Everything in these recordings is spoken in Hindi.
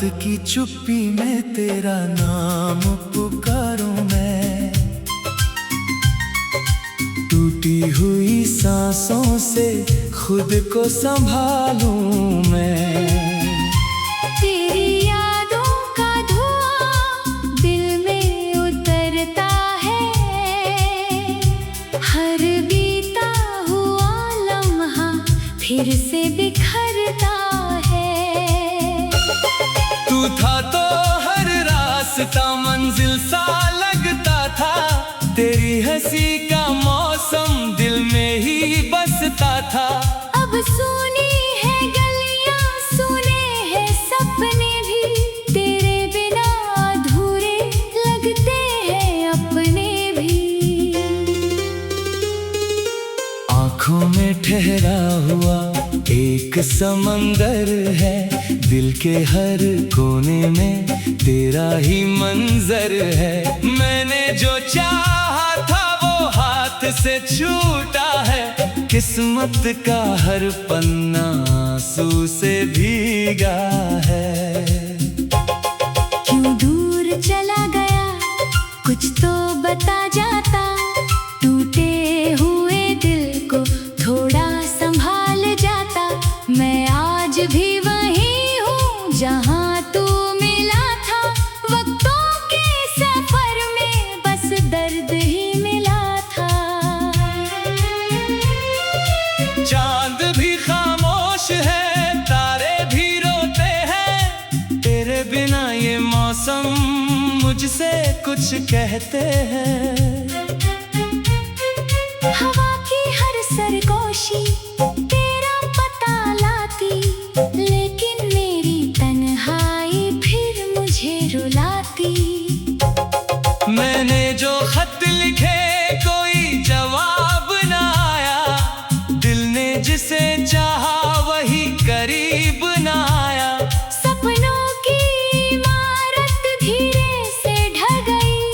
की चुप्पी में तेरा नाम पुकारूं मैं, टूटी हुई सांसों से खुद को संभालूं मैं। तेरी यादों का धुआं दिल में उतरता है, हर बीता हुआ लम्हा फिर से बिखरता है। तू था तो हर रास्ता मंजिल सा लगता था, तेरी हंसी का मौसम दिल में ही बसता था। अब सुनी है गलियां, सुने हैं सपने भी, तेरे बिना अधूरे लगते हैं अपने भी। आँखों में ठहरा हुआ एक समंदर है, दिल के हर कोने में तेरा ही मंजर है। मैंने जो चाहा था वो हाथ से छूटा है, किस्मत का हर पन्ना आंसू से भीगा है। क्यों दूर चला गया कुछ तो बता जाता, टूटे हुए दिल को थोड़ा संभाल जाता। मैं आज भी वही हूँ जहाँ तू मिला था, वक्तों के सफर में बस दर्द ही मिला था। चांद भी खामोश है, तारे भी रोते हैं, तेरे बिना ये मौसम मुझसे कुछ कहते हैं। हवा की हर सरगोशी तेरा पता लाती, लेकिन मेरी तन्हाई फिर मुझे रुलाती। मैंने जो खत लिखे कोई जवाब न आया, दिल ने जिसे चाहा वही करीब न आया। सपनों की इमारत धीरे से ढह गई,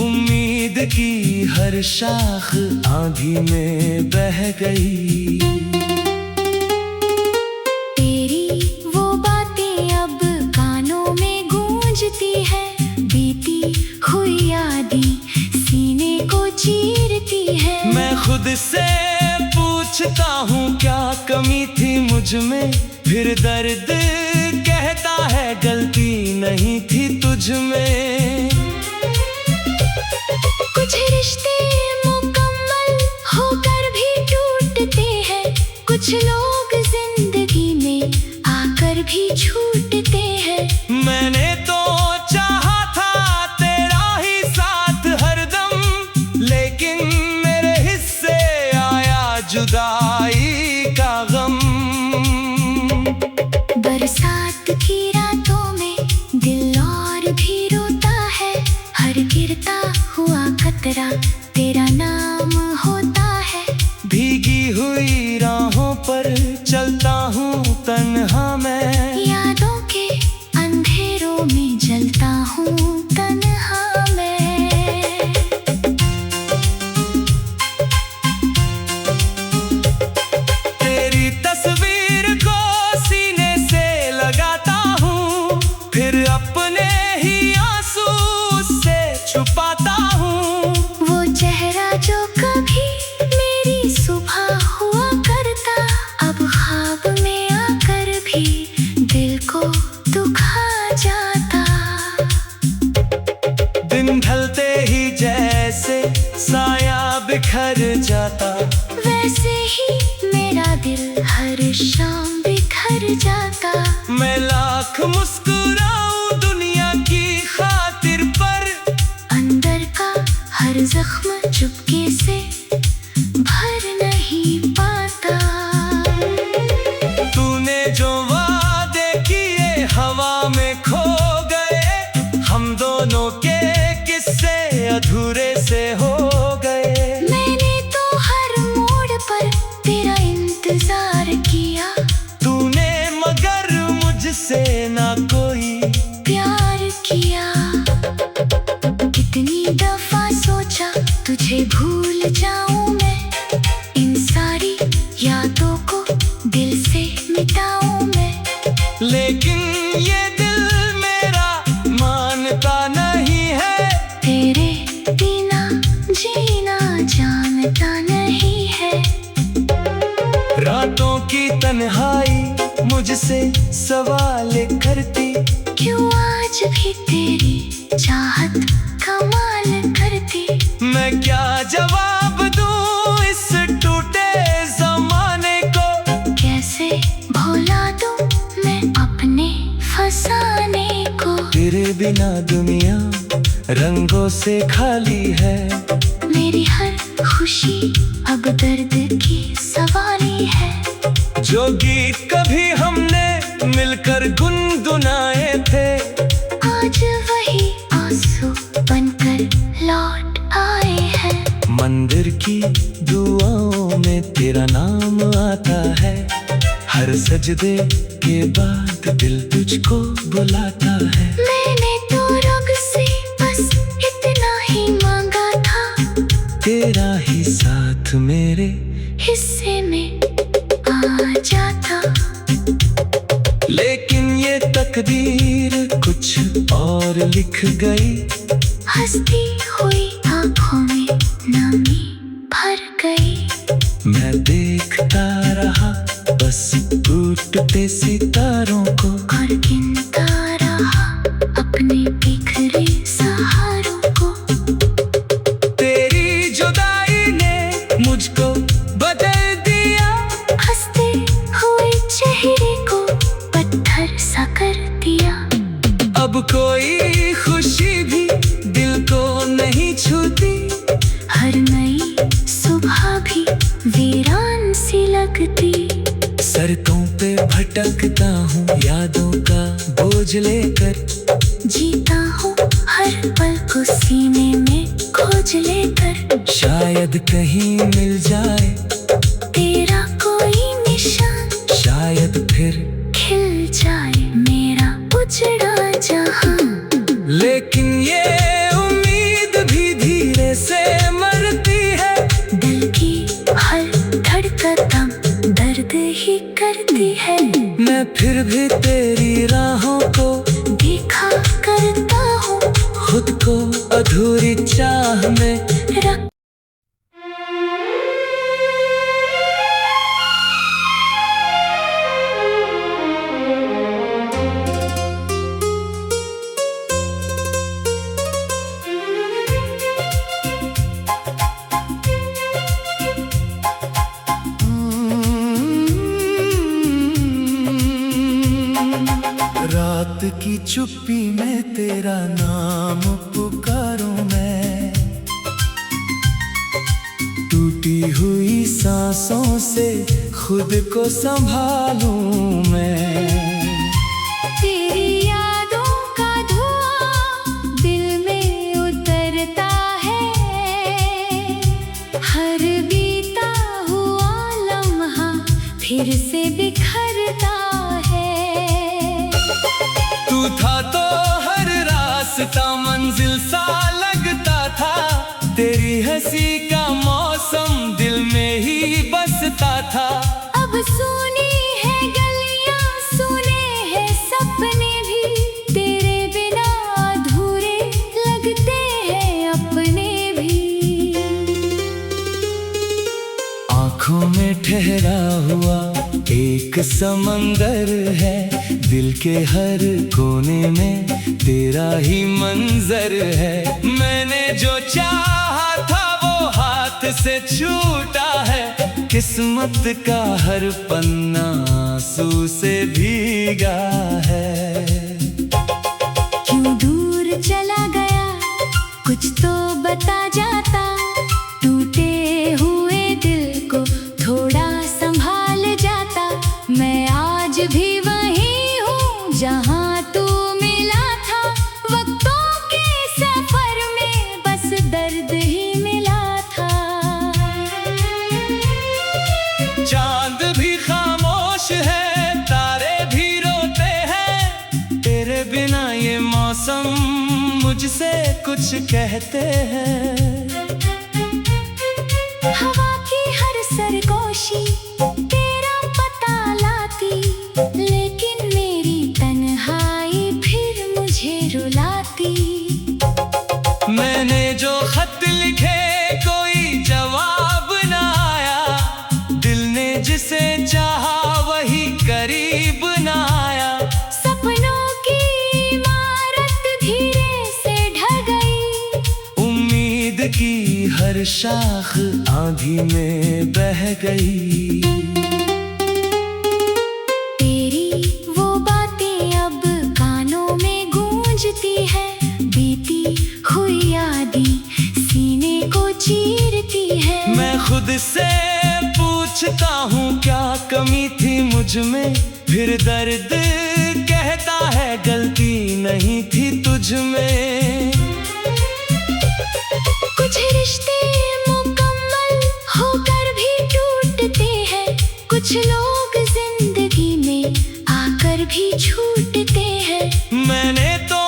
उम्मीद की हर शाख आंधी में बह गई। तेरी वो बातें अब कानों में गूंजती है, बीती हुई यादें सीने को चीरती है। मैं खुद से पूछता हूँ क्या कमी थी मुझ में, फिर दर्द कहता है गलती नहीं थी तुझ में। कुछ रिश्ते मुकम्मल होकर भी टूटते हैं, कुछ लोग जिंदगी में आकर भी छूटते हैं। मैंने तो चाहा था तेरा ही साथ हरदम, लेकिन मेरे हिस्से आया जुदाई का गम। बरसात की रातों में दिल और भी रोता है, हर गिरता हुआ कतरा तेरा नाम होता है। भीगी हुई राहों पर चलता हूँ तन्हा मैं, यादों के अंधेरों में जलता हूँ तन्हा मैं। तेरी तस्वीर को सीने से लगाता हूँ, फिर अपने ही आंसू से छुपाता हूँ। वो चेहरा जो कभी मेरी सुबह हुआ करता, अब ख्वाब में आकर भी दिल को दुखा जाता। दिन ढलते ही जैसे साया बिखर जाता, वैसे ही मेरा दिल हर शाम बिखर जाता। मैं लाख मुस्कुराऊं दुनिया की खातिर पर, अंदर का हर जख्म चुपके से भर नहीं पाता। तूने जो वादे किए हवा में खो गए, हम दोनों के किस्से अधूरे से हो गए। मैंने तो हर मोड़ पर तेरा इंतजार किया, तूने मगर मुझसे ना कोई प्यार किया। कितनी दफा सोचा तुझे भूल जाऊं मैं, इन सारी यादों को दिल से मिटाऊं मैं, लेकिन ये दिल मुझसे सवाल करती, क्यों आज भी तेरी चाहत कमाल करती। मैं क्या जवाब दूं इस टूटे जमाने को, कैसे भुला दूं मैं अपने फसाने को। तेरे बिना दुनिया रंगों से खाली है, मेरी हर खुशी अब दर्द की सवारी है। जो गीत कभी हमने मिलकर गुनगुनाए थे, आज वही आंसू बनकर लौट आए हैं। मंदिर की दुआओं में तेरा नाम आता है, हर सजदे के बाद दिल तुझको बुलाता है। मैंने तो रब से बस इतना ही मांगा था, तेरा ही साथ मेरे हिस्से में आ जाता। लेकिन ये तकदीर कुछ और लिख गई, हंसती हुई आंखों में नमी भर गई। मैं देखता रहा बस टूटते सितारों को, और गिनता रहा अपने बिखरे सहारों को। तेरी जुदाई ने मुझको बदल दिया, हंसते हुए चेहरे को पत्थर सा कर दिया। अब कोई खुशी भी दिल को नहीं छूती, हर नई सुबह भी वीरान सी लगती। सड़कों पे भटकता हूँ यादों का बोझ लेकर, जीता हूँ हर पल को सीने में खोज लेकर। शायद कहीं मिल जाए तेरा कोई निशान, शायद फिर, खिल जाए मेरा उजड़ा जहां। लेकिन ये उम्मीद भी धीरे से मरती है, दिल की हर धड़कन दर्द ही करती है। मैं फिर भी तेरी राहों को देखा करता हूँ, खुद को अधूरी चाह में रख। रात की चुप्पी में तेरा नाम पुकारूं मैं, टूटी हुई सांसों से खुद को संभालूं मैं। तेरी यादों का धुआं दिल में उतरता है, हर बीता हुआ लम्हा फिर से बिखरता है। तू था तो हर रास्ता मंजिल सा लगता था, तेरी हंसी का मौसम दिल में ही बसता था। अब सुनी है गलियां, सुने हैं सपने भी, तेरे बिना अधूरे लगते हैं अपने भी। आँखों में ठहरा हुआ एक समंदर है, दिल के हर कोने में तेरा ही मंजर है। मैंने जो चाहा था वो हाथ से छूटा है, किस्मत का हर पन्ना आंसू से भीगा है। क्यों दूर चला गया, कुछ तो बता जाता। टूटे हुए दिल को थोड़ा संभाल जाता। मैं आज भी वही हूँ जहाँ तू मिला था, वक्तों के सफर में बस दर्द ही मिला था। चांद भी खामोश है, तारे भी रोते हैं, तेरे बिना ये मौसम मुझसे कुछ कहते हैं। हवा की हर सरगोशी तेरा पता लाती, लेकिन मेरी तन्हाई फिर मुझे रुलाती। मैंने जो खत लिखे कोई जवाब न आया, दिल ने जिसे चाहा वही करीब न शाख आंधी में बह गई। तेरी वो बातें अब कानों में गूंजती है, बीती हुई यादें सीने को चीरती है। मैं खुद से पूछता हूँ क्या कमी थी मुझ में, फिर दर्द कहता है गलती नहीं थी तुझ में। कुछ रिश्ते मुकम्मल होकर भी टूटते हैं, कुछ लोग जिंदगी में आकर भी छूटते हैं। मैंने तो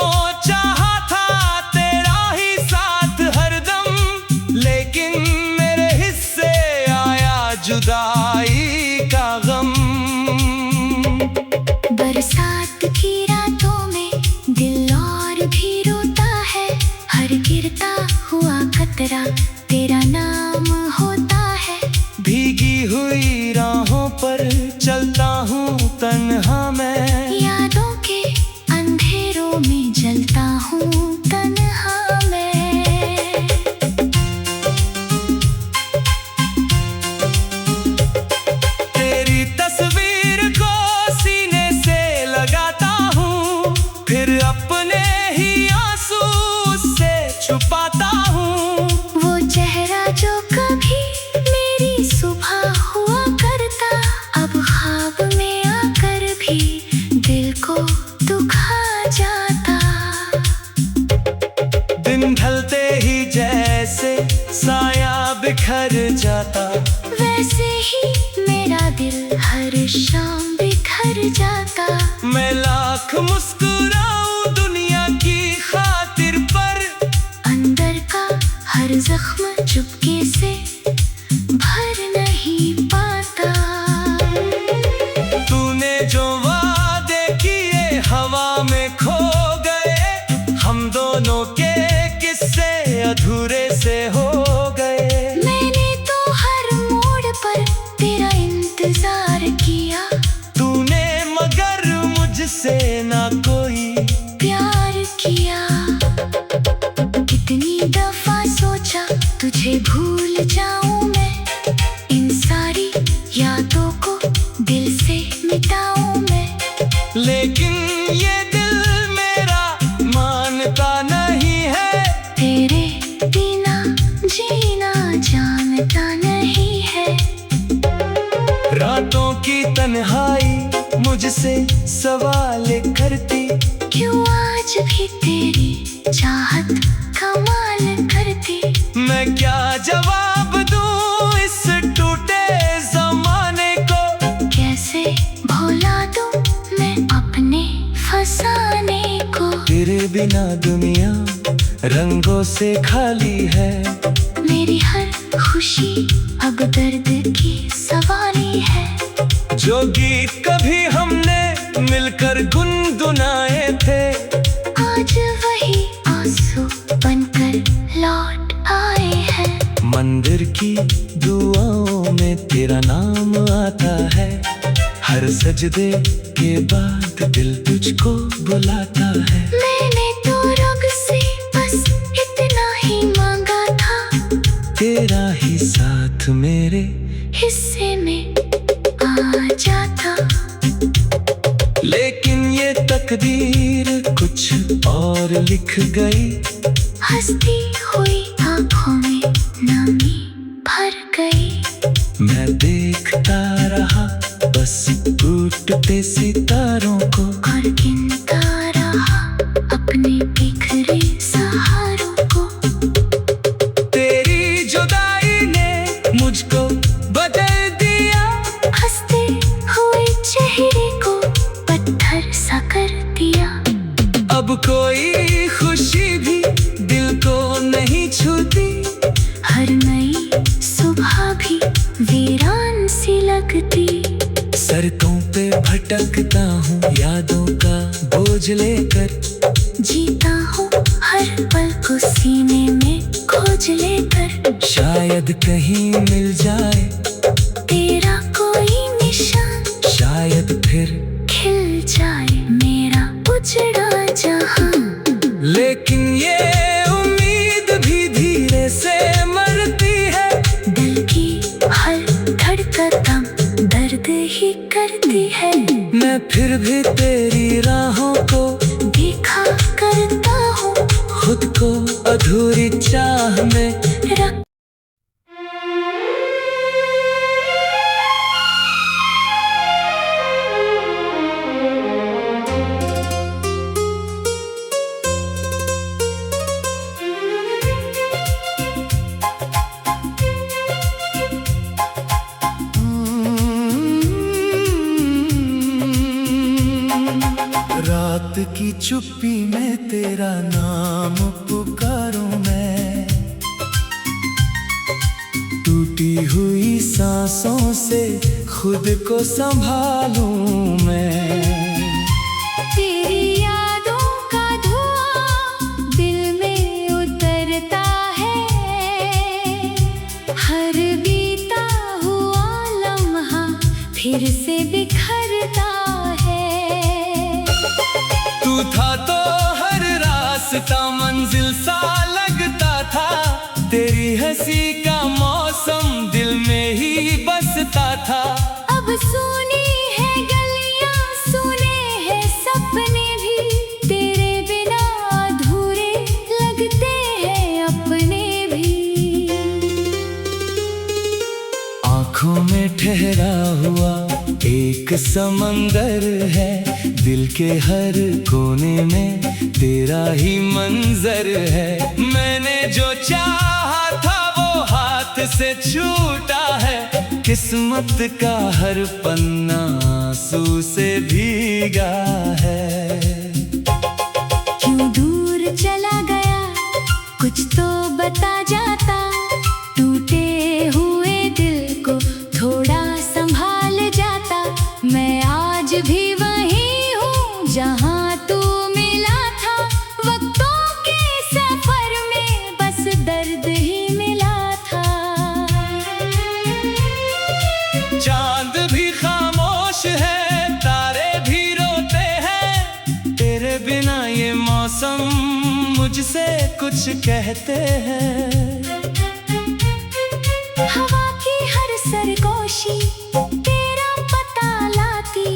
चाहा था तेरा ही साथ हरदम, लेकिन मेरे हिस्से आया जुदाई का गम। बरसात की रातों में दिल और भी रोता है, हर गिरता हुआ कतरा तेरा नाम होता है। भीगी हुई राहों पर चलता हूँ तन्हा मैं, यादों के अंधेरों में जलता हूँ तन्हा मैं। तेरी तस्वीर को सीने से लगाता हूँ, फिर अपने ही आंसू से छुपाता हूँ। वो चेहरा जो कभी मेरी सुबह हुआ करता, अब ख्वाब में आकर भी दिल को दुखा जाता। दिन ढलते ही जैसे साया बिखर जाता, वैसे ही मेरा दिल हर शाम बिखर जाता। मैं लाख मुस्कुराऊं दुनिया की खातिर पर, अंदर का हर जख्म चुपके से भर नहीं पाता। तूने जो वादे किए हवा में खो गए, हम दोनों के किस्से अधूरे से हो गए। मैंने तो हर मोड़ पर तेरा इंतजार किया, तूने मगर मुझसे ना कोई प्यार किया। कितनी दफा सोचा तुझे भूल जाऊं मैं, इन सारी यादों को दिल से मिटाऊं मैं। लेकिन ये दिल मेरा मानता नहीं है, तेरे बिना जीना जानता नहीं है। रातों की तन्हाई मुझसे सवाल करती, क्यों आज भी तेरी चाहत कमाल करती। मैं क्या जवाब दूं इस टूटे जमाने को, कैसे भुला दूं मैं अपने फसाने को। तेरे बिना दुनिया रंगों से खाली है, मेरी हर खुशी अब दर्द की सवारी है। जो गीत कभी हमने मिलकर गुनगुनाए थे, आज वही आंसू बनकर लौट आए हैं। मंदिर की दुआओं में तेरा नाम आता है, हर सजदे के बाद दिल तुझको बुलाता है। मैंने तो रब से बस इतना ही मांगा था, तेरा ही साथ मेरे हिस्से में आ जाता। लेकिन ये तकदीर कुछ और लिख गई, हंसती हुई आंखों में नमी भर गई। मैं देखता रहा बस टूटते सितारों को, और गिनता रहा अपने बिखरे सहारों को। तेरी जुदाई ने मुझको बदल दिया, हंसते हुए चेहरे को पत्थर सा कर दिया। अब कोई खुशी भी दिल को नहीं छूती, हर नई सुबह भी वीरान सी लगती। सड़कों पे भटकता हूँ यादों का बोझ लेकर, जीता हूँ हर पल को सीने में खोज लेकर। शायद कहीं मिल जाए तेरा कोई निशान, शायद फिर खिल जाए मेरा उजड़ा जहां। लेकिन ये उम्मीद भी धीरे से मरती फिर भी तेरी राहों को देखा करता हूँ, खुद को अधूरी चाह में रख। रात की चुप्पी में तेरा नाम पुकारूं मैं, टूटी हुई सांसों से खुद को संभालूं मैं। तेरी यादों का धुआं दिल में उतरता है, हर बीता हुआ लम्हा फिर से बिखरता है। तू था तो हर रास्ता मंजिल सा लगता था, तेरी हंसी का मौसम दिल में ही बसता था। अब सुनी है गलियां, सुने हैं सपने भी, तेरे बिना अधूरे लगते हैं अपने भी। आँखों में ठहरा हुआ एक समंदर है, दिल के हर कोने में तेरा ही मंजर है। मैंने जो चाहा था वो हाथ से छूटा है, किस्मत का हर पन्ना आंसू से भीगा है। क्यों दूर चला गया, कुछ तो बता जाता, टूटे हुए दिल को थोड़ा संभाल जाता। मैं आज भी वही हूँ जहाँ तू मिला था, वक्तों के सफर में बस दर्द ही मिला था। चांद भी खामोश है, तारे भी रोते हैं, तेरे बिना ये मौसम मुझसे कुछ कहते हैं। हवा की हर सरगोशी तेरा पता लाती,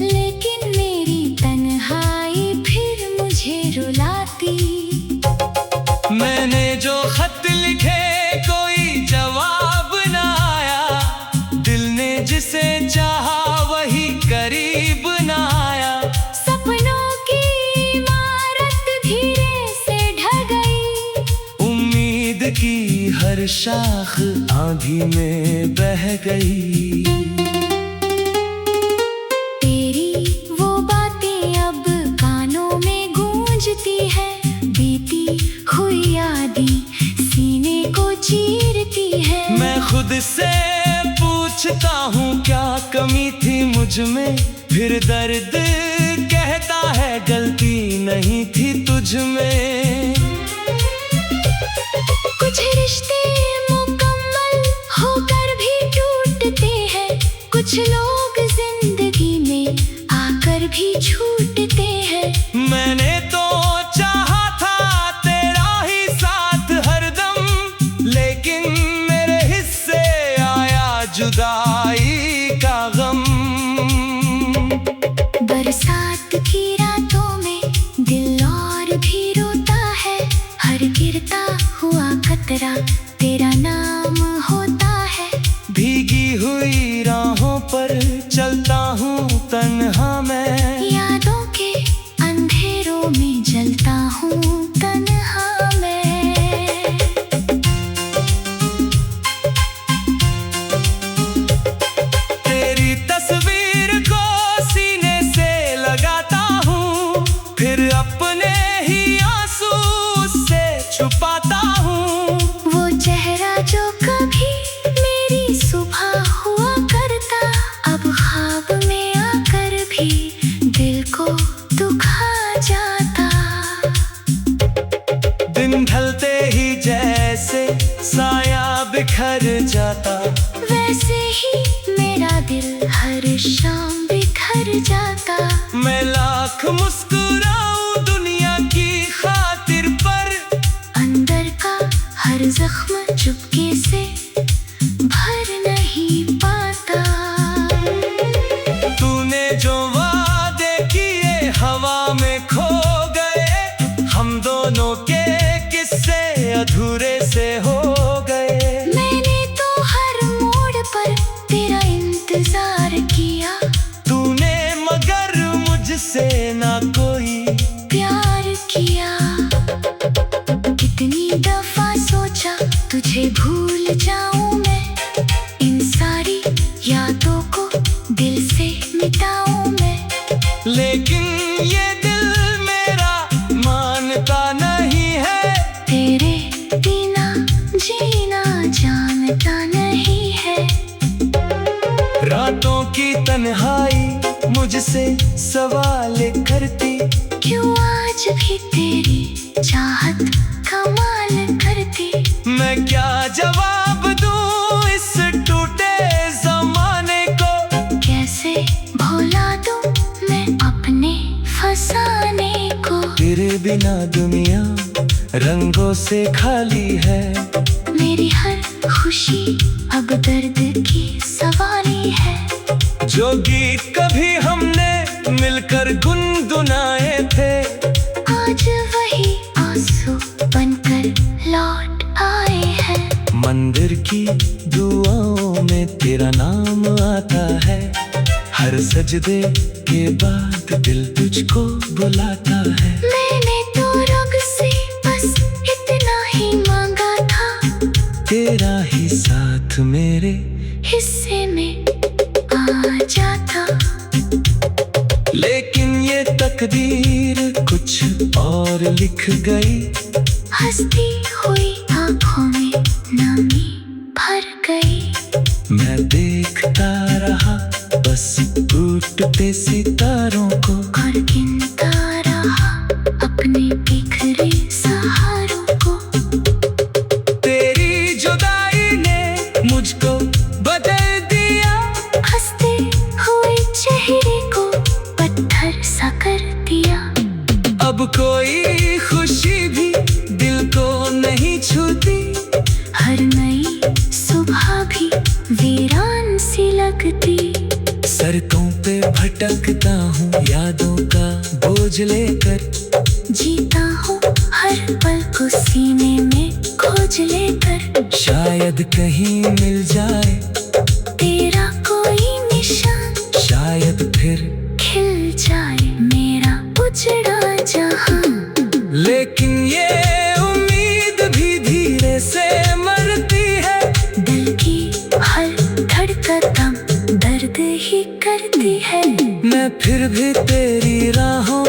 लेकिन मेरी तन्हाई फिर मुझे रुलाती। मैंने जो खत लिखे कोई जवाब न आया, दिल ने जिसे चाहा वही करीब न आया। सपनों की इमारत धीरे से ढह गई, उम्मीद की हर शाख आंधी में बह गई। तेरी वो बातें अब कानों में गूंजती है, बीती हुई यादें सीने को चीरती है। मैं खुद से पूछता हूँ क्या कमी थी मुझ में, फिर दर्द कहता है गलती नहीं थी तुझ में। कुछ रिश्ते मुकम्मल होकर भी टूटते हैं, कुछ लोग जिंदगी में आकर भी छूटते हैं। मैंने तो चाहा था तेरा ही साथ हरदम, लेकिन मेरे हिस्से आया जुदाई का गम। बरसात की रातों में दिल और भी रोता है, हर गिरता हुआ कतरा तेरा नाम होता है। भीगी हुई राहों पर चलता हूँ तन्हा मैं, यादों के अंधेरों में जलता हूँ तन्हा मैं। तेरी तस्वीर को सीने से लगाता हूँ, फिर अपने ही आंसू से छुपाता हूँ। वो चेहरा जो कभी मेरी सुबह हुआ करता, अब ख्वाब में आकर भी दिल को दुखा जाता। दिन ढलते ही जैसे साया बिखर जाता, वैसे ही मेरा दिल हर शाम बिखर जाता। मैं लाख मुस्कुराऊं दुनिया की खातिर पर, अंदर का हर जख्म चुपके से भर नहीं पाता। तूने जो भूल जाऊं मैं, इन सारी यादों को दिल से मिटाऊं मैं। लेकिन ये दिल मेरा मानता नहीं है, तेरे बिना जीना जानता नहीं है। रातों की तन्हाई मुझसे सवाल करती, क्यों आज भी तेरी चाहत कमाल करती। मैं क्या जवाब दूं इस टूटे जमाने को, कैसे भुला दूं मैं अपने फसाने को। तेरे बिना दुनिया रंगों से खाली है, मेरी हर खुशी अब दर्द की सवारी है। जो गीत कभी हमने मिलकर गुनगुनाए थे, आज वही आंसू बनकर लौट आए हैं। मंदिर की दुआओं में तेरा नाम आता है, हर सजदे के बाद दिल तुझको बुलाता है। मैंने तो रब से बस इतना ही मांगा था, तेरा ही साथ मेरे हिस्से में आ जाता। लेकिन ये तकदीर कुछ और लिख गई, हंसती हुई आंखों में नमी भर गई। मैं देखता रहा बस टूटते सितारों को, और गिनता रहा अपने बिखरे सहारों को। तेरी जुदाई ने मुझको बदल दिया, हंसते हुए चेहरे को पत्थर सा कर दिया। अब कोई खुशी भी दिल को नहीं छूती, हर नई सुबह भी वीरान सी लगती। सड़कों पे भटकता हूँ यादों का बोझ लेकर, जीता हूँ हर पल को सीने में खोज लेकर। शायद कहीं मिल जाए तेरा कोई निशान, शायद फिर, खिल जाए मेरा उजड़ा जहां। लेकिन ये उम्मीद भी धीरे से मरती है, दिल की हर धड़कन दर्द ही करती है। मैं फिर भी तेरी राहों